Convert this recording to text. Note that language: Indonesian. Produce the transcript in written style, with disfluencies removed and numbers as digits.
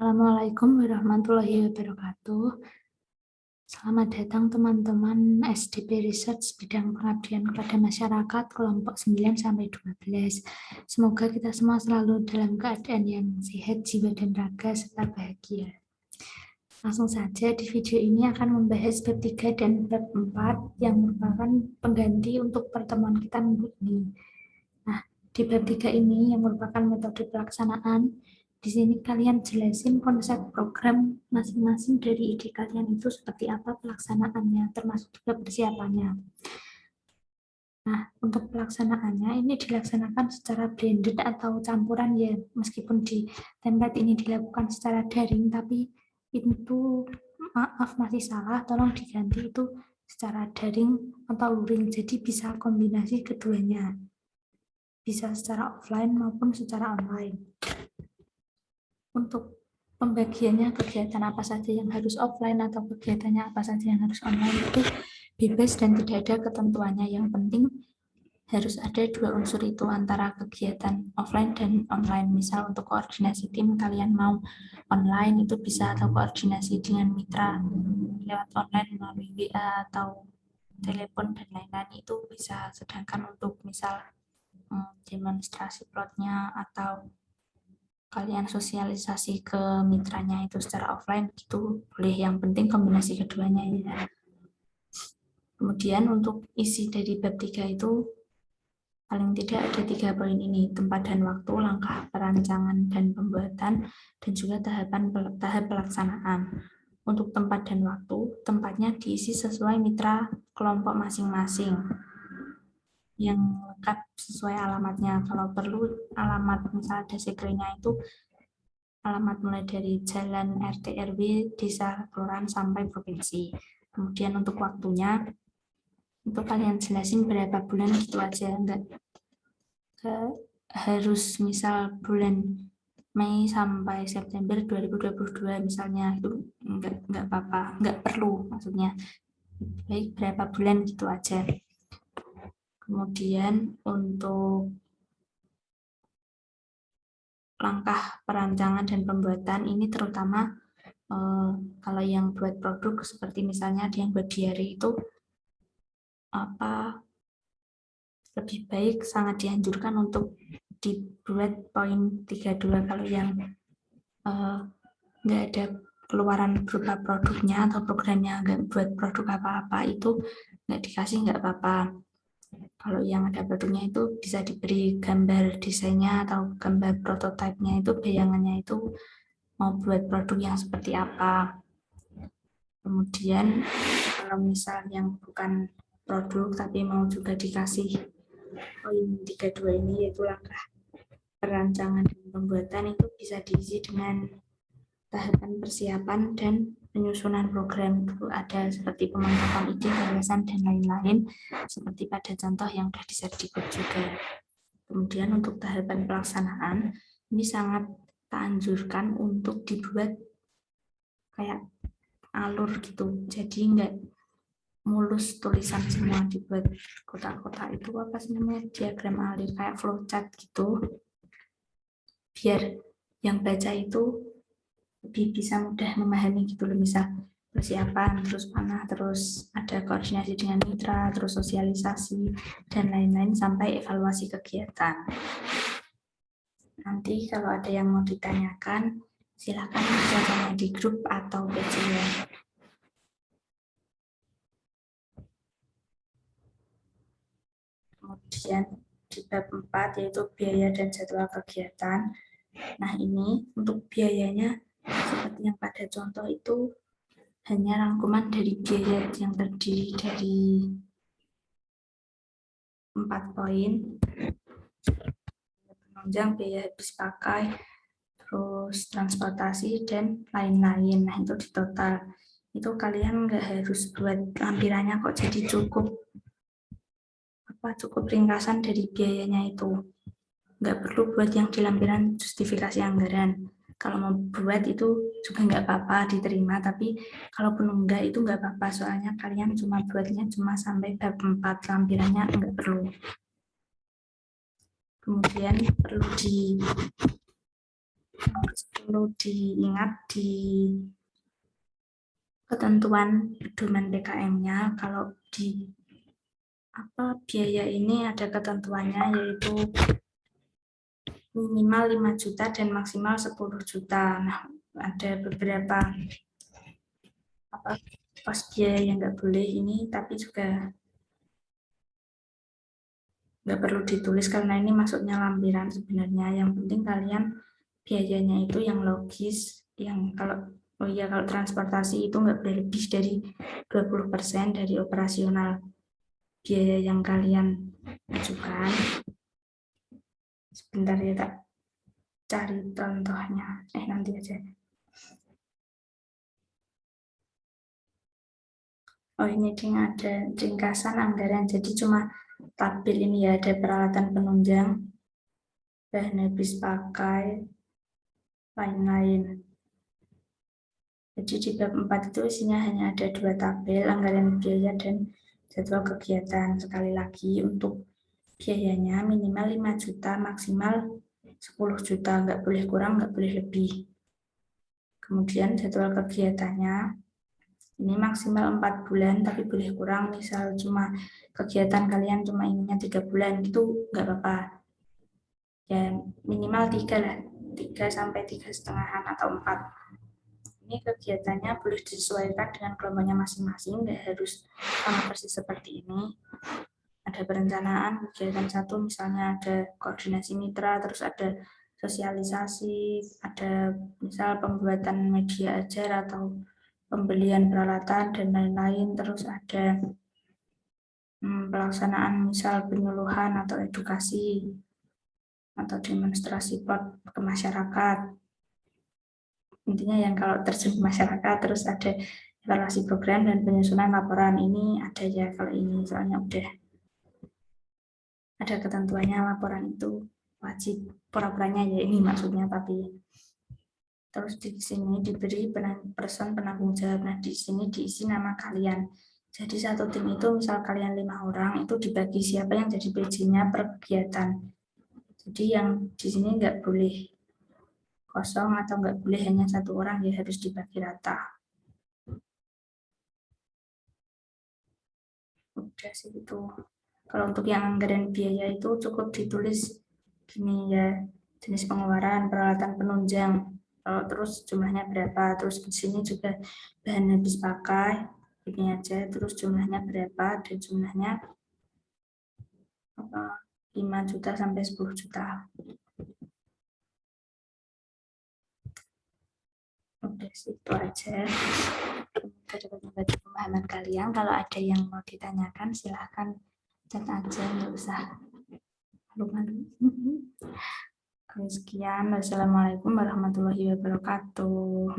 Assalamualaikum warahmatullahi wabarakatuh. Selamat datang teman-teman SDP Research bidang pengabdian kepada masyarakat kelompok 9-12. Semoga kita semua selalu dalam keadaan yang sehat jiwa dan raga serta bahagia. Langsung saja di video ini akan membahas bab 3 dan bab 4 yang merupakan pengganti untuk pertemuan kita minggu ini. Nah, di bab 3 ini yang merupakan metode pelaksanaan, di sini kalian jelasin konsep program masing-masing dari ide kalian itu seperti apa pelaksanaannya, termasuk juga persiapannya. Nah, untuk pelaksanaannya ini dilaksanakan secara blended atau campuran ya, meskipun di template ini dilakukan secara daring, tapi itu maaf masih salah, tolong diganti itu secara daring atau luring, jadi bisa kombinasi keduanya, bisa secara offline maupun secara online. Untuk pembagiannya kegiatan apa saja yang harus offline atau kegiatannya apa saja yang harus online itu bebas dan tidak ada ketentuannya. Yang penting harus ada dua unsur itu antara kegiatan offline dan online. Misal untuk koordinasi tim kalian mau online itu bisa, atau koordinasi dengan mitra lewat online melalui WA atau telepon dan lain-lain itu bisa. Sedangkan untuk misal demonstrasi plotnya atau kalian sosialisasi ke mitranya itu secara offline gitu boleh, yang penting kombinasi keduanya ya. Kemudian untuk isi dari bab 3 itu paling tidak ada 3 poin ini: tempat dan waktu, langkah perancangan dan pembuatan, dan juga tahap pelaksanaan. Untuk tempat dan waktu, tempatnya diisi sesuai mitra kelompok masing-masing yang lengkap sesuai alamatnya. Kalau perlu alamat misal desekrenya itu alamat mulai dari jalan RT RW, desa, kelurahan sampai provinsi. Kemudian untuk waktunya itu kalian jelasin berapa bulan gitu aja, enggak harus misal bulan Mei sampai September 2022 misalnya, itu enggak apa-apa, enggak perlu maksudnya. Baik berapa bulan gitu aja. Kemudian untuk langkah perancangan dan pembuatan ini terutama kalau yang buat produk seperti misalnya ada yang buat diary itu lebih baik sangat dianjurkan untuk dibuat poin 32. Kalau yang nggak ada keluaran berupa produknya atau programnya nggak buat produk apa-apa itu nggak dikasih, nggak apa-apa. Kalau yang ada produknya itu bisa diberi gambar desainnya atau gambar prototipenya, itu bayangannya itu mau buat produk yang seperti apa. Kemudian kalau misal yang bukan produk tapi mau juga dikasih poin 32 ini, yaitu langkah perancangan dan pembuatan, itu bisa diisi dengan tahapan persiapan dan penyusunan program. Itu ada seperti pemantapan ide, gagasan, dan lain-lain seperti pada contoh yang sudah di-share di grup juga. Kemudian untuk tahapan pelaksanaan ini sangat dianjurkan untuk dibuat kayak alur gitu, jadi enggak mulus tulisan semua, dibuat kotak-kotak itu apa sih namanya, diagram alir kayak flowchart gitu, biar yang baca itu lebih bisa mudah memahami gitu loh. Misal persiapan, terus panah, terus ada koordinasi dengan mitra, terus sosialisasi dan lain-lain sampai evaluasi kegiatan. Nanti kalau ada yang mau ditanyakan silakan bisa tanya di grup atau BCW. Kemudian di bab 4 yaitu biaya dan jadwal kegiatan. Nah ini untuk biayanya seperti yang pada contoh itu hanya rangkuman dari biaya yang terdiri dari 4 poin: penunjang, biaya habis pakai, terus transportasi, dan lain-lain. Nah itu di total. Itu kalian nggak harus buat lampirannya kok, jadi cukup ringkasan dari biayanya itu. Nggak perlu buat yang di lampiran justifikasi anggaran. Kalau mau buat itu juga nggak apa-apa, diterima, tapi kalaupun enggak itu nggak apa-apa, soalnya kalian cuma buatnya cuma sampai bab 4, lampirannya nggak perlu. Kemudian perlu perlu diingat di ketentuan pedoman PKM-nya, kalau di biaya ini ada ketentuannya, yaitu minimal 5 juta dan maksimal 10 juta. Nah, ada beberapa pos biaya yang nggak boleh ini, tapi juga nggak perlu ditulis karena ini masuknya lampiran sebenarnya. Yang penting kalian biayanya itu yang logis, yang kalau transportasi itu nggak boleh lebih dari 20% dari operasional biaya yang kalian ajukan. Sebentar ya, tak cari contohnya. Nanti aja. Ini ada ringkasan anggaran. Jadi cuma tabel ini ya, ada peralatan penunjang, bahan habis pakai, lain-lain. Jadi di bab 4 itu isinya hanya ada 2 tabel, anggaran biaya dan jadwal kegiatan. Sekali lagi untuk biayanya minimal 5 juta, maksimal 10 juta, nggak boleh kurang, nggak boleh lebih. Kemudian jadwal kegiatannya, ini maksimal 4 bulan, tapi boleh kurang, misal cuma kegiatan kalian cuma inginnya 3 bulan, itu nggak apa-apa. Ya minimal 3 lah, 3 sampai 3,5 atau 4. Ini kegiatannya boleh disesuaikan dengan kelompoknya masing-masing, nggak harus sama persis seperti ini. Ada perencanaan kegiatan satu, misalnya ada koordinasi mitra, terus ada sosialisasi, ada misal pembuatan media ajar atau pembelian peralatan dan lain-lain, terus ada pelaksanaan misal penyuluhan atau edukasi atau demonstrasi plot ke masyarakat. Intinya yang kalau terjun ke masyarakat, terus ada evaluasi program dan penyusunan laporan. Ini ada ya kalau ini, soalnya udah ada ketentuannya, laporan itu wajib, pura-puranya ya ini maksudnya, tapi terus di sini diberi person penanggung jawab. Nah, di sini diisi nama kalian. Jadi satu tim itu misal kalian 5 orang, itu dibagi siapa yang jadi PJ-nya per kegiatan. Jadi yang di sini nggak boleh kosong atau nggak boleh hanya satu orang, ya harus dibagi rata. Udah sih itu. Kalau untuk yang anggaran biaya itu cukup ditulis gini ya, jenis pengeluaran, peralatan penunjang, terus jumlahnya berapa, terus di sini juga bahan habis pakai, ini aja, terus jumlahnya berapa, dan jumlahnya 5 juta sampai 10 juta. Udah situ aja. Semoga dapat membantu pemahaman kalian. Kalau ada yang mau ditanyakan, silahkan chat aja, nggak usah malu-malu. Sekian, wassalamualaikum warahmatullahi wabarakatuh.